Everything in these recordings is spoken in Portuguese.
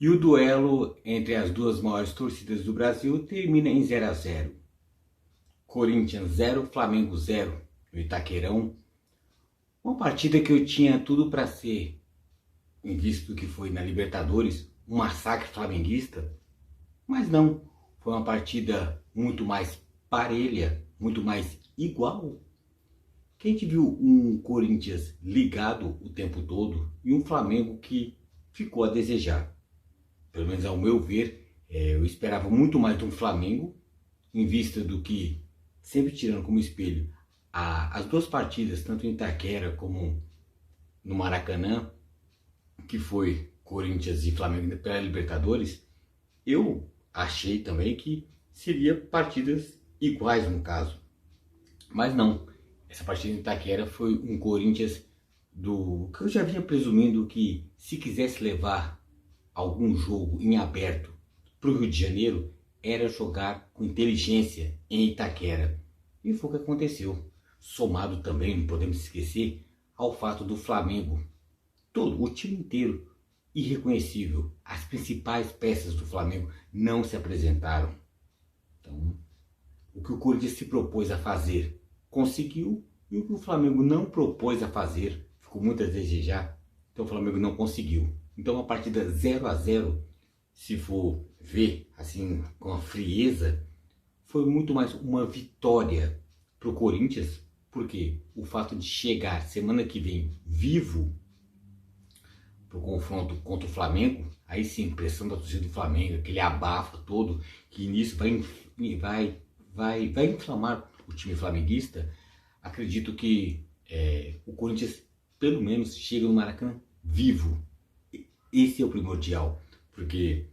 E o duelo entre as duas maiores torcidas do Brasil termina em 0 a 0. Corinthians 0, Flamengo 0 no Itaquerão. Uma partida que eu tinha tudo para ser, em vista do que foi na Libertadores, um massacre flamenguista. Mas não, foi uma partida muito mais parelha, muito mais igual. Que a gente viu um Corinthians ligado o tempo todo e um Flamengo que ficou a desejar. Pelo menos ao meu ver, eu esperava muito mais de um Flamengo, em vista do que, sempre tirando como espelho, as duas partidas, tanto em Itaquera como no Maracanã, que foi Corinthians e Flamengo pela Libertadores, eu achei também que seria partidas iguais no caso. Mas não, essa partida em Itaquera foi um Corinthians do que eu já vinha presumindo que, se quisesse levar algum jogo em aberto para o Rio de Janeiro, era jogar com inteligência em Itaquera. E foi o que aconteceu. Somado também, não podemos esquecer, ao fato do Flamengo, todo o time inteiro, irreconhecível. As principais peças do Flamengo não se apresentaram. Então, o que o Corinthians se propôs a fazer, conseguiu, e o que o Flamengo não propôs a fazer, ficou muito a desejar. Então o Flamengo não conseguiu. Então uma partida 0 a 0, se for ver assim com a frieza, foi muito mais uma vitória para o Corinthians, porque o fato de chegar semana que vem vivo para o confronto contra o Flamengo, aí sim, pressão da torcida do Flamengo, aquele abafa todo, que nisso vai inflamar o time flamenguista. Acredito que o Corinthians pelo menos chega no Maracanã vivo. Esse é o primordial, porque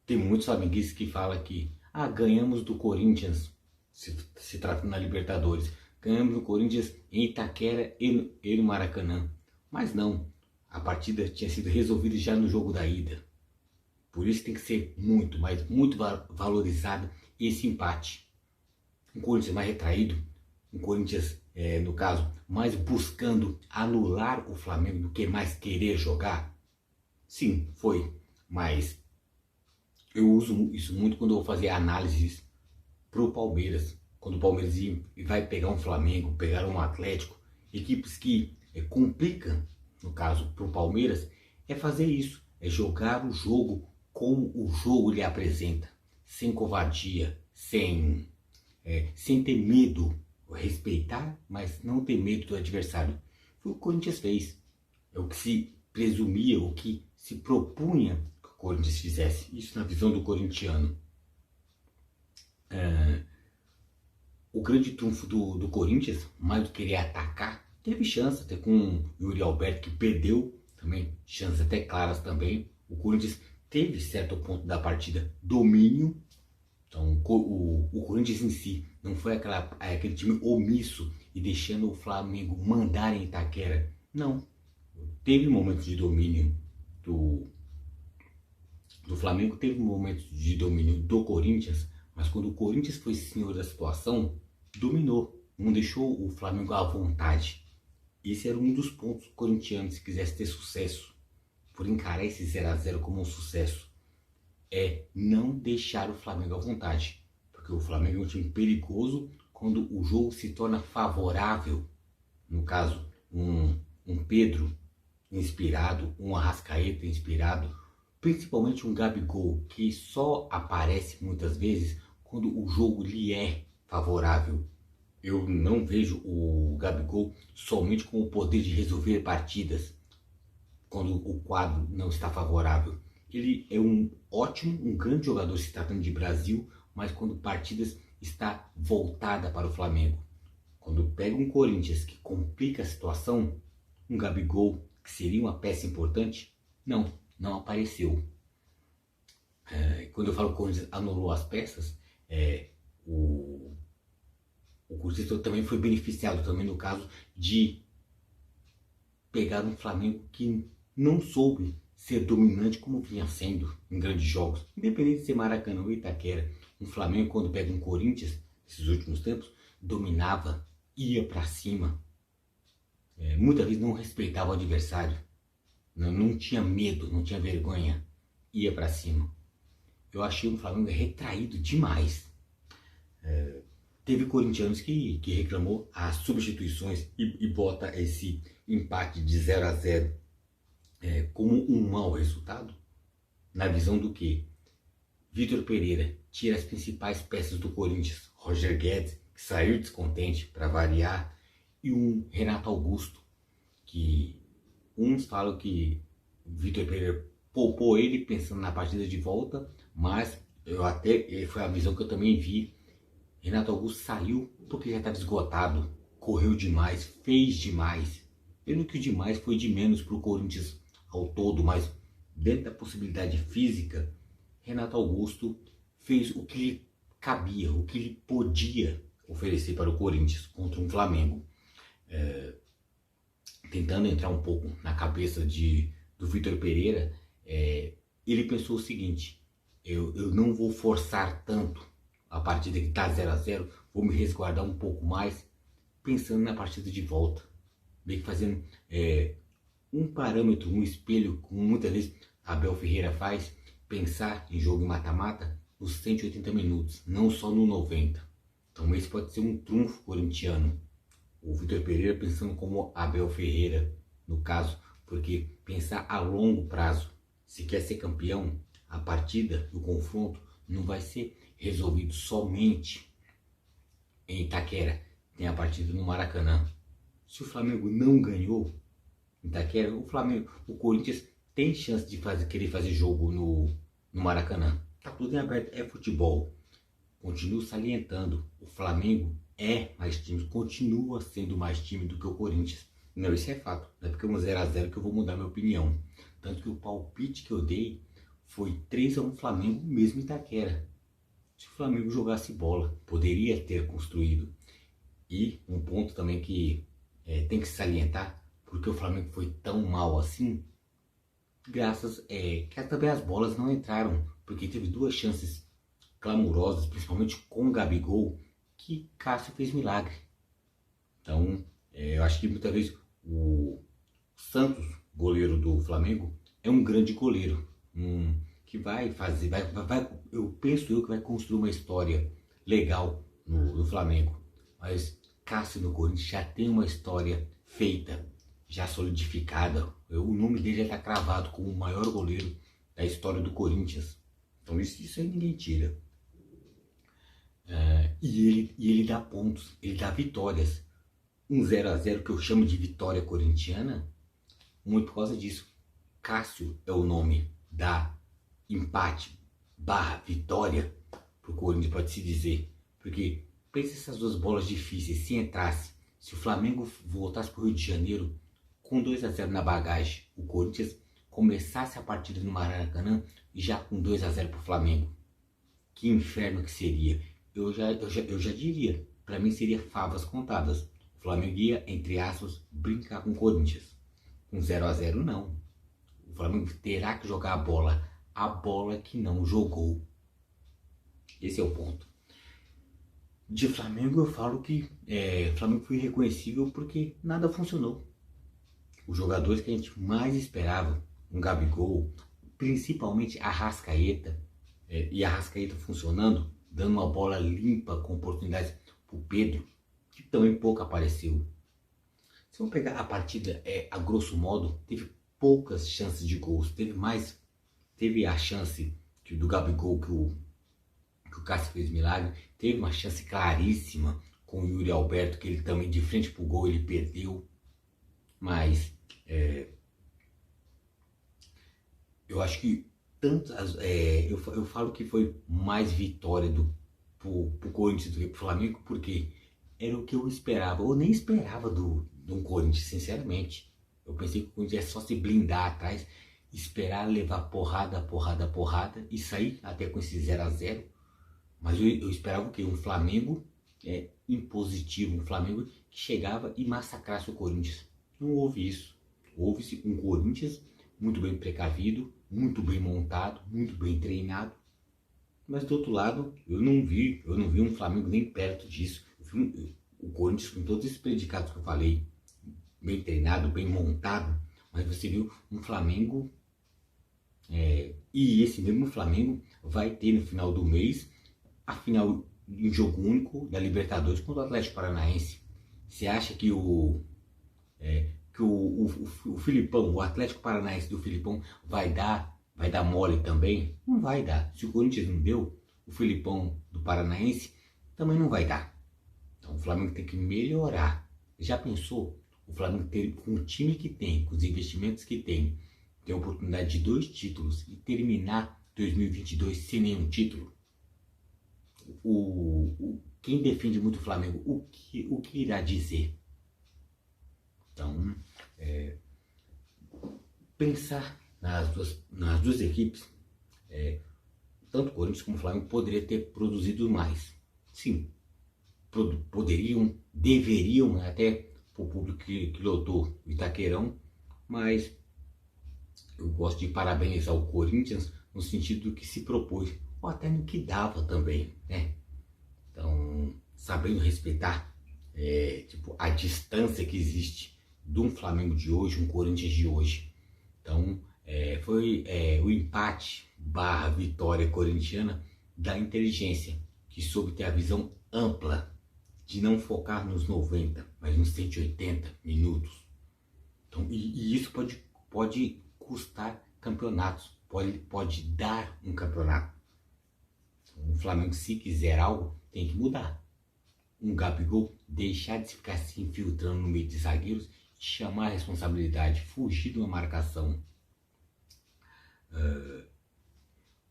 tem muitos flamenguistas que falam que ganhamos do Corinthians, se tratando na Libertadores, ganhamos do Corinthians em Itaquera e no Maracanã. Mas não, a partida tinha sido resolvida já no jogo da ida. Por isso tem que ser muito, mas muito valorizado esse empate. Um Corinthians mais retraído, um Corinthians, no caso, mais buscando anular o Flamengo do que mais querer jogar. Sim, foi, mas eu uso isso muito quando eu vou fazer análises para o Palmeiras. Quando o Palmeiras vai pegar um Flamengo, pegar um Atlético, equipes que complicam, no caso, para o Palmeiras, é fazer isso, é jogar o jogo como o jogo lhe apresenta, sem covardia, sem ter medo, respeitar, mas não ter medo do adversário. Foi o que o Corinthians fez, é o que se presumia, o que se propunha que o Corinthians fizesse, isso na visão do corintiano. O grande trunfo do Corinthians, mais do que querer atacar, teve chance, até com o Yuri Alberto, que perdeu também, chances até claras também. O Corinthians teve certo ponto da partida domínio. Então o Corinthians em si não foi aquele time omisso e deixando o Flamengo mandar em Itaquera. Não, teve momentos de domínio do Flamengo, teve momentos de domínio do Corinthians, mas quando o Corinthians foi senhor da situação, dominou, não deixou o Flamengo à vontade. Esse era um dos pontos corintianos, se quisesse ter sucesso, por encarar esse 0 a 0 como um sucesso, é não deixar o Flamengo à vontade, porque o Flamengo é um time perigoso quando o jogo se torna favorável. No caso, um Pedro inspirado, um Arrascaeta inspirado, principalmente um Gabigol, que só aparece muitas vezes quando o jogo lhe é favorável. Eu não vejo o Gabigol somente com o poder de resolver partidas quando o quadro não está favorável. Ele é um grande jogador se tratando de Brasil, mas quando partidas está voltada para o Flamengo. Quando pega um Corinthians que complica a situação, um Gabigol, que seria uma peça importante, não apareceu. Quando eu falo que o Corinthians anulou as peças, o Corinthians também foi beneficiado também no caso de pegar um Flamengo que não soube ser dominante como vinha sendo em grandes jogos, independente de ser Maracanã ou Itaquera. Um Flamengo, quando pega um Corinthians, nesses últimos tempos, dominava, ia para cima, muitas vezes não respeitava o adversário, não tinha medo, não tinha vergonha. ia para cima. Eu achei um Flamengo retraído demais. Teve corintianos que reclamou as substituições e bota esse empate de 0-0 como um mau resultado. Na visão do que? Vitor Pereira tira as principais peças do Corinthians. Roger Guedes, que saiu descontente para variar. E um Renato Augusto, que uns falam que Vitor Pereira poupou ele pensando na partida de volta, mas foi a visão que eu também vi. Renato Augusto saiu porque já estava esgotado, correu demais, fez demais. Pelo que o demais foi de menos para o Corinthians ao todo, mas dentro da possibilidade física, Renato Augusto fez o que lhe cabia, o que lhe podia oferecer para o Corinthians contra um Flamengo. Tentando entrar um pouco na cabeça do Vitor Pereira, ele pensou o seguinte: eu não vou forçar tanto a partida que está 0-0, vou me resguardar um pouco mais, pensando na partida de volta, meio que fazendo um parâmetro, um espelho, como muitas vezes Abel Ferreira faz, pensar em jogo em mata-mata nos 180 minutos, não só no 90. Então esse pode ser um trunfo corintiano. O Vitor Pereira pensando como Abel Ferreira, no caso, porque pensar a longo prazo, se quer ser campeão, a partida, o confronto, não vai ser resolvido somente em Itaquera. Tem a partida no Maracanã. Se o Flamengo não ganhou em Itaquera, o Corinthians tem chance de querer fazer jogo no Maracanã. Tá tudo em aberto, é futebol. Continuo salientando, o Flamengo é mais time, continua sendo mais time do que o Corinthians. Não, isso é fato. Não é porque é um 0-0 que eu vou mudar minha opinião. Tanto que o palpite que eu dei foi 3-1 Flamengo, mesmo em Itaquera. Se o Flamengo jogasse bola, poderia ter construído. E um ponto também que tem que salientar, porque o Flamengo foi tão mal assim, graças que também as bolas não entraram, porque teve duas chances clamorosas, principalmente com o Gabigol, que Cássio fez milagre. Então, eu acho que muitas vezes o Santos, goleiro do Flamengo, é um grande goleiro, que vai fazer, eu penso que vai construir uma história legal no Flamengo. Mas Cássio no Corinthians já tem uma história feita, já solidificada. O nome dele já está cravado como o maior goleiro da história do Corinthians. Então isso aí ninguém tira. E ele dá pontos, ele dá vitórias. Um 0-0 que eu chamo de vitória corintiana, muito por causa disso. Cássio é o nome da empate / vitória pro Corinthians, pode se dizer. Porque pensa essas duas bolas difíceis, se entrasse, se o Flamengo voltasse pro Rio de Janeiro com 2-0 na bagagem, o Corinthians começasse a partida no Maracanã já com 2-0 pro Flamengo. Que inferno que seria. Eu já diria, para mim seria favas contadas. O Flamengo ia, entre aspas, brincar com o Corinthians. Com 0-0 não. O Flamengo terá que jogar a bola que não jogou. Esse é o ponto. De Flamengo eu falo que Flamengo foi irreconhecível porque nada funcionou. Os jogadores que a gente mais esperava, um Gabigol, principalmente a Arrascaeta, e a Arrascaeta funcionando, dando uma bola limpa com oportunidades para o Pedro, que também pouco apareceu. Se vamos pegar a partida a grosso modo, teve poucas chances de gols, teve a chance do Gabigol que o Cássio fez milagre, teve uma chance claríssima com o Yuri Alberto, que ele também de frente pro gol ele perdeu, mas eu acho que eu falo que foi mais vitória pro Corinthians do que pro Flamengo, porque era o que eu esperava. Eu nem esperava do Corinthians, sinceramente. Eu pensei que o Corinthians ia só se blindar atrás, esperar levar porrada e sair até com esse 0-0. Mas eu esperava o quê? Um Flamengo impositivo, um Flamengo que chegava e massacrasse o Corinthians. Não houve isso. Houve-se um Corinthians muito bem precavido, muito bem montado, muito bem treinado. Mas do outro lado, eu não vi um Flamengo nem perto disso. Eu vi o Corinthians com todos esses predicados que eu falei, bem treinado, bem montado, mas você viu um Flamengo E esse mesmo Flamengo vai ter no final do mês a final em jogo único da Libertadores contra o Atlético Paranaense. Você acha que o Filipão, o Atlético Paranaense do Filipão vai dar mole também? Não vai dar. Se o Corinthians não deu, o Filipão do Paranaense também não vai dar. Então o Flamengo tem que melhorar. Já pensou? O Flamengo ter, com o time que tem, com os investimentos que tem a oportunidade de 2 títulos e terminar 2022 sem nenhum título? Quem defende muito o Flamengo, o que irá dizer? Então, pensar nas duas equipes, tanto o Corinthians como o Flamengo poderia ter produzido mais. Sim, poderiam, deveriam até para o público que lotou o Itaquerão, mas eu gosto de parabenizar o Corinthians no sentido do que se propôs, ou até no que dava também, né? Então, sabendo respeitar a distância que existe de um Flamengo de hoje, um Corinthians de hoje. Então, foi o empate / vitória corintiana da inteligência, que soube ter a visão ampla de não focar nos 90, mas nos 180 minutos. Então, e isso pode custar campeonatos, pode dar um campeonato. Então, o Flamengo, se quiser algo, tem que mudar. Um Gabigol deixar de ficar se infiltrando no meio de zagueiros, chamar a responsabilidade, fugir de uma marcação.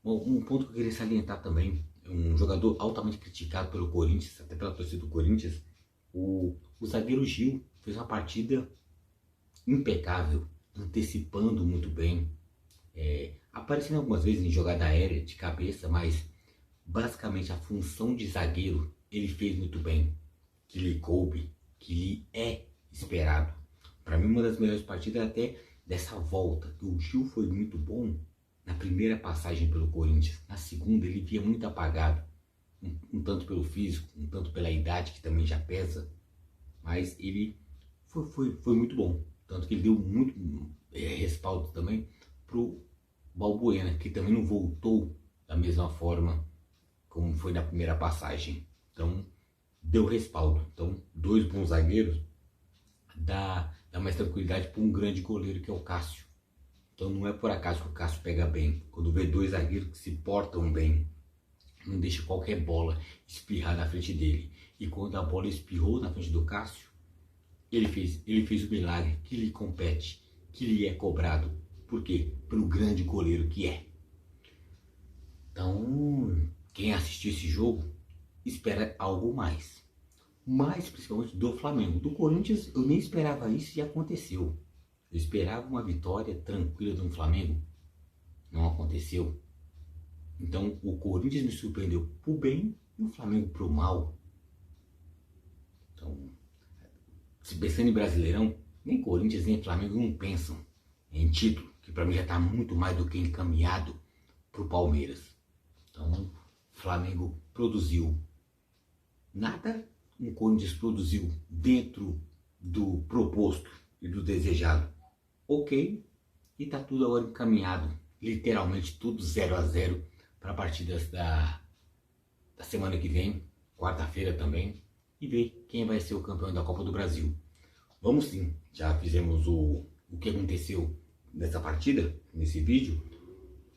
Um ponto que eu queria salientar também, um jogador altamente criticado pelo Corinthians, até pela torcida do Corinthians, o zagueiro Gil fez uma partida impecável, antecipando muito bem, aparecendo algumas vezes em jogada aérea de cabeça, mas basicamente a função de zagueiro ele fez muito bem, que lhe coube, que lhe é esperado. Para mim, uma das melhores partidas até dessa volta. O Gil foi muito bom na primeira passagem pelo Corinthians. Na segunda, ele via muito apagado, um tanto pelo físico, um tanto pela idade, que também já pesa. Mas ele foi muito bom. Tanto que ele deu muito respaldo também pro Balbuena, que também não voltou da mesma forma como foi na primeira passagem. Então, deu respaldo. Então, 2 bons zagueiros dá mais tranquilidade para um grande goleiro que é o Cássio. Então, não é por acaso que o Cássio pega bem. Quando vê 2 zagueiros que se portam bem, não deixa qualquer bola espirrar na frente dele. E quando a bola espirrou na frente do Cássio, ele fez o milagre que lhe compete, que lhe é cobrado. Por quê? Pelo grande goleiro que é. Então, quem assistiu esse jogo espera algo mais. Mais principalmente do Flamengo. Do Corinthians eu nem esperava isso e aconteceu. Eu esperava uma vitória tranquila do Flamengo. Não aconteceu. Então o Corinthians me surpreendeu pro bem e o Flamengo pro mal. Então, se pensando em Brasileirão, nem Corinthians nem Flamengo não pensam em título, que para mim já está muito mais do que encaminhado pro Palmeiras. Então, o Flamengo produziu nada, o Corinthians produziu dentro do proposto e do desejado. Ok, e tá tudo agora encaminhado, literalmente tudo 0-0 para partidas da semana que vem, quarta-feira também, e ver quem vai ser o campeão da Copa do Brasil. Vamos sim, já fizemos o que aconteceu nessa partida, nesse vídeo.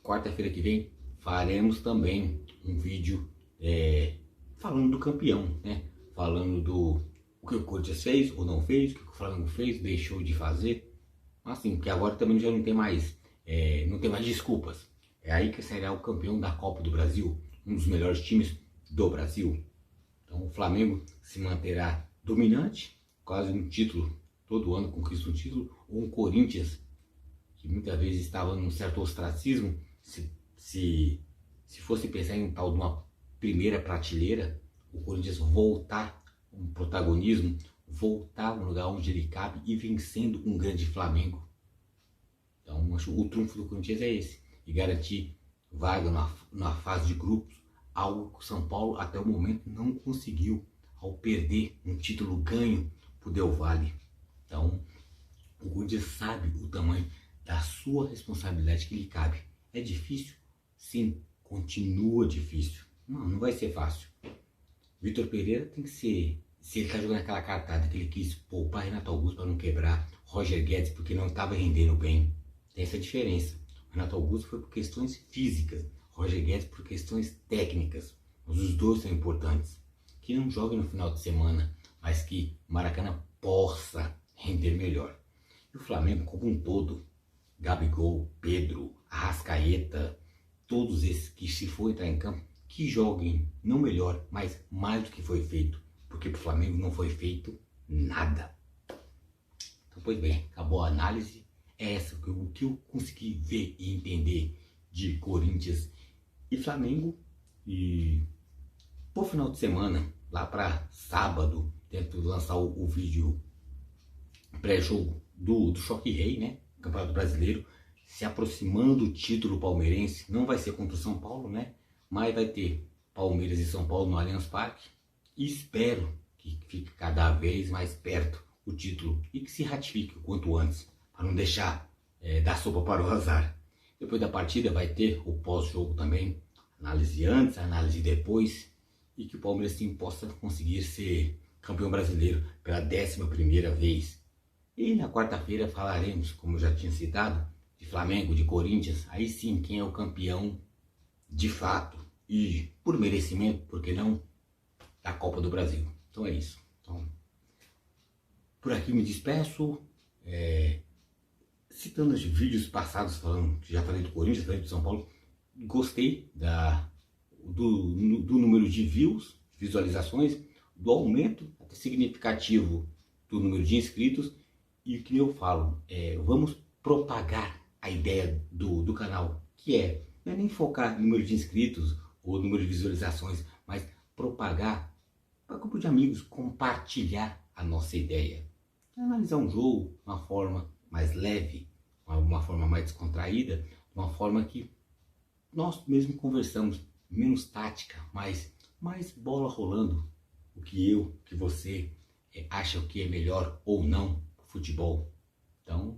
Quarta-feira que vem faremos também um vídeo falando do campeão, né? Falando do o que o Corinthians fez ou não fez, o que o Flamengo fez, deixou de fazer. Assim, porque agora também já não tem mais desculpas. É aí que será o campeão da Copa do Brasil, um dos melhores times do Brasil. Então o Flamengo se manterá dominante, quase um título, todo ano conquista um título, ou um Corinthians, que muitas vezes estava num certo ostracismo, se fosse pensar em tal de uma primeira prateleira, o Corinthians voltar um protagonismo, voltar um lugar onde ele cabe e vencendo um grande Flamengo. Então acho que o trunfo do Corinthians é esse, e garantir vaga na fase de grupos, algo que o São Paulo até o momento não conseguiu, ao perder um título ganho pro Del Valle. Então o Corinthians sabe o tamanho da sua responsabilidade que lhe cabe. É difícil? Sim, continua difícil. Não vai ser fácil. Vitor Pereira tem que ser, se ele tá jogando aquela cartada que ele quis poupar Renato Augusto para não quebrar, Roger Guedes porque não estava rendendo bem. Tem essa diferença. O Renato Augusto foi por questões físicas, Roger Guedes por questões técnicas. Mas os dois são importantes. Que não jogue no final de semana, mas que o Maracanã possa render melhor. E o Flamengo como um todo, Gabigol, Pedro, Arrascaeta, todos esses que se for entrar em campo, que joguem, não melhor, mas mais do que foi feito. Porque para o Flamengo não foi feito nada. Então, pois bem, acabou a análise. É essa o que eu consegui ver e entender de Corinthians e Flamengo. E por final de semana, lá para sábado, tento lançar o vídeo pré-jogo do Choque Rei, né? Campeonato Brasileiro, se aproximando do título palmeirense. Não vai ser contra o São Paulo, né? Mas vai ter Palmeiras e São Paulo no Allianz Parque. E espero que fique cada vez mais perto o título e que se ratifique o quanto antes, para não deixar dar sopa para o azar. Depois da partida vai ter o pós-jogo também, análise antes, análise depois, e que o Palmeiras sim possa conseguir ser campeão brasileiro pela 11ª vez. E na quarta-feira falaremos, como eu já tinha citado, de Flamengo, de Corinthians, aí sim quem é o campeão de fato e por merecimento, por que não, da Copa do Brasil. Então é isso. Então, por aqui me despeço, citando os vídeos passados, falando que já falei do Corinthians, falei do São Paulo. Gostei do número de views, visualizações, do aumento até significativo do número de inscritos. E o que eu falo, vamos propagar a ideia do canal, que não é nem focar no número de inscritos ou número de visualizações, mas propagar para grupo de amigos, compartilhar a nossa ideia. Analisar um jogo de uma forma mais leve, uma forma mais descontraída, uma forma que nós mesmo conversamos, menos tática, mais bola rolando, o que você acha o que é melhor ou não pro futebol. Então,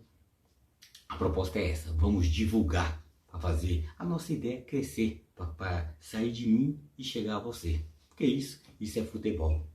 a proposta é essa, vamos divulgar para fazer a nossa ideia crescer, para sair de mim e chegar a você. Porque isso é futebol.